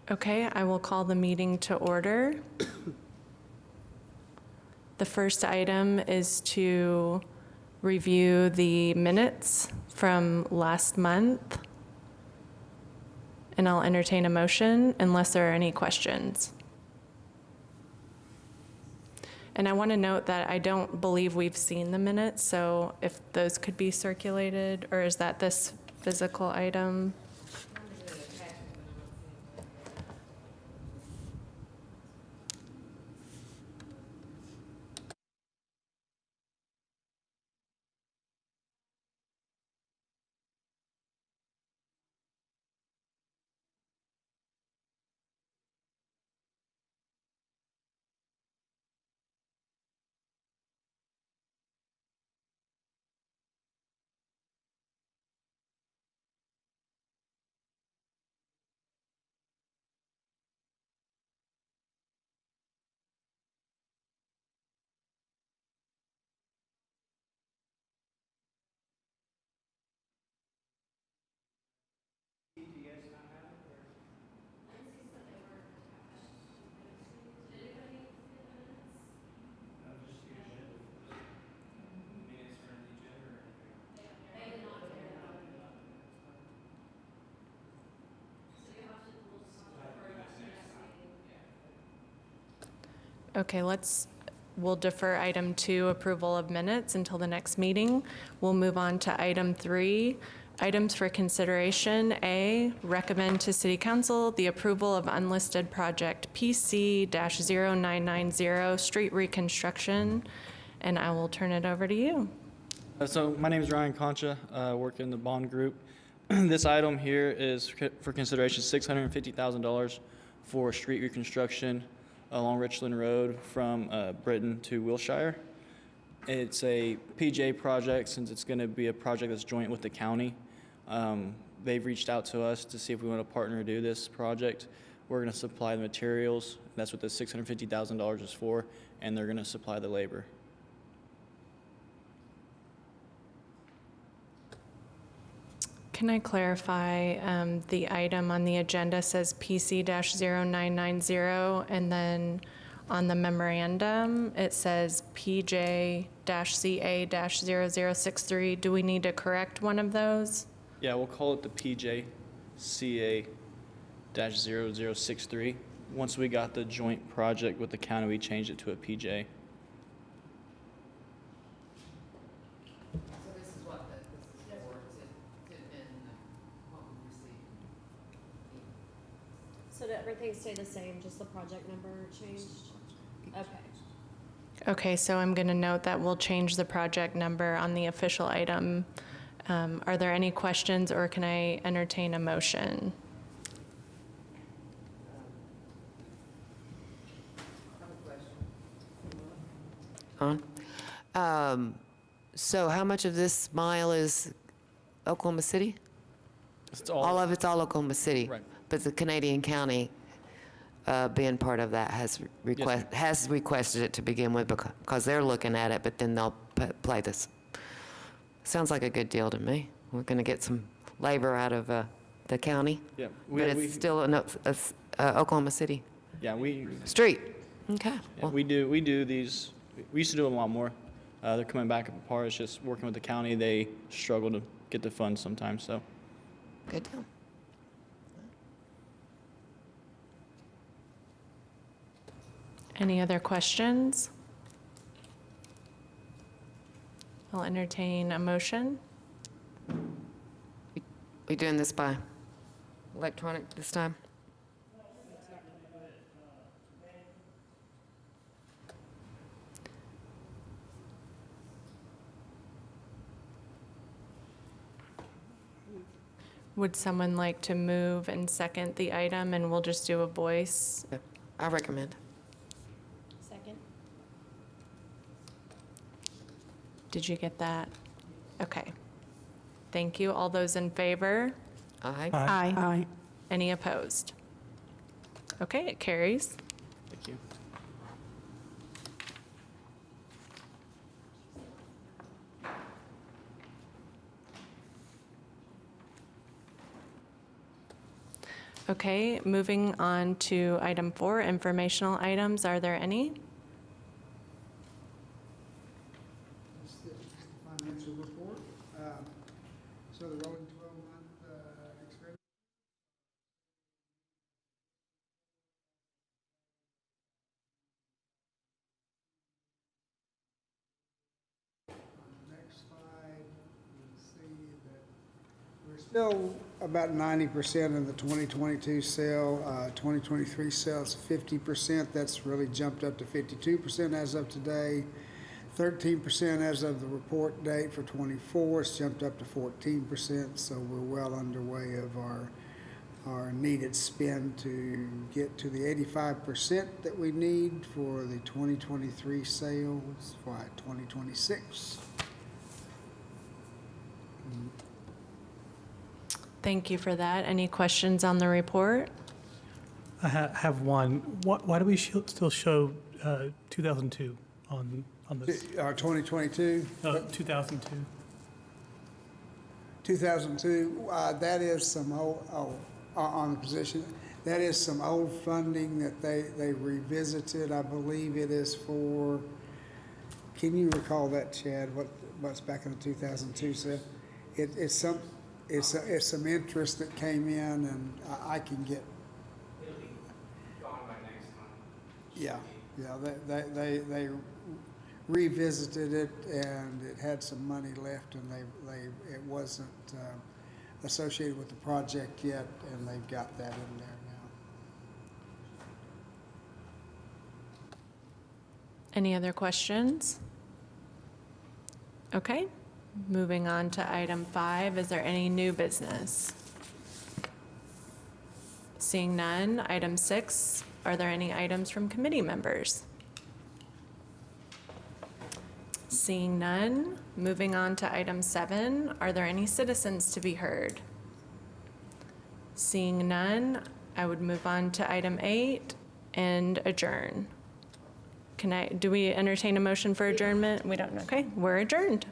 Okay, I will call the meeting to order. The first item is to review the minutes from last month. And I'll entertain a motion unless there are any questions. And I want to note that I don't believe we've seen the minutes, so if those could be circulated, or is that this physical item? Okay, we'll defer item 2, approval of minutes, until the next meeting. We'll move on to item 3, items for consideration. A, recommend to City Council the approval of unlisted project PC-0990, street reconstruction, and I will turn it over to you. So my name is Ryan Concha, work in the bond group. This item here is for consideration $650,000 for street reconstruction along Richland Road from Britain to Wilshire. It's a PJ project since it's going to be a project that's joint with the county. They've reached out to us to see if we want to partner to do this project. We're going to supply the materials. That's what the $650,000 is for, and they're going to supply the labor. Can I clarify, the item on the agenda says PC-0990, and then on the memorandum, it says PJ-CA-0063. Do we need to correct one of those? Yeah, we'll call it the PJ-CA-0063. Once we got the joint project with the county, we changed it to a PJ. So this is what this is for, to amend what we received. So did everything stay the same, just the project number changed? Okay. Okay, so I'm going to note that we'll change the project number on the official item. Are there any questions, or can I entertain a motion? So how much of this mile is Oklahoma City? It's All of it's all Oklahoma City? Right. But the Canadian County, being part of that, has requested it to begin with because they're looking at it, but then they'll play this. Sounds like a good deal to me. We're going to get some labor out of the county, Yeah, but it's still in Oklahoma City. Yeah, we Street. Okay. Yeah, Well, we do these. We used to do them a lot more. They're coming back apart. It's just working with the county. They struggle to get the funds sometimes. So good deal. Any other questions? I'll entertain a motion. We doing this by electronic this time? Would someone like to move and second the item, and we'll just do a voice? Yeah, I recommend. Second? Did you get that? Okay. Thank you. All those in favor? Aye. Aye. Any opposed? Okay, it carries. thank you. Okay, moving on to item 4, informational items. Are there any? It's the financial report. So the rolling 12-month expenditure. On the next slide, you'll see that we're still about 90% of the 2022 sale. 2023 sales 50%. That's really jumped up to 52% as of today. 13% as of the report date for 24. It's jumped up to 14%. So we're well underway of our needed spend to get to the 85% that we need for the 2023 sales by 2026. Thank you for that. Any questions on the report? I have one. Why do we still show 2002 on this? 2022, 2002. 2002, that is some old, on the position, that is some old funding that they revisited. I believe it is for, can you recall that, Chad, what's back in the 2002 set? It's some interest that came in, and I can get. It'll be gone by next time. Yeah, they revisited it, and it had some money left, and it wasn't associated with the project yet, and they've got that in there now. Any other questions? Okay, moving on to item 5. Is there any new business? Seeing none. Item 6, are there any items from committee members? Seeing none. Moving on to item 7, are there any citizens to be heard? Seeing none, I would move on to item 8 and adjourn. Do we entertain a motion for adjournment? We don't, okay, we're adjourned.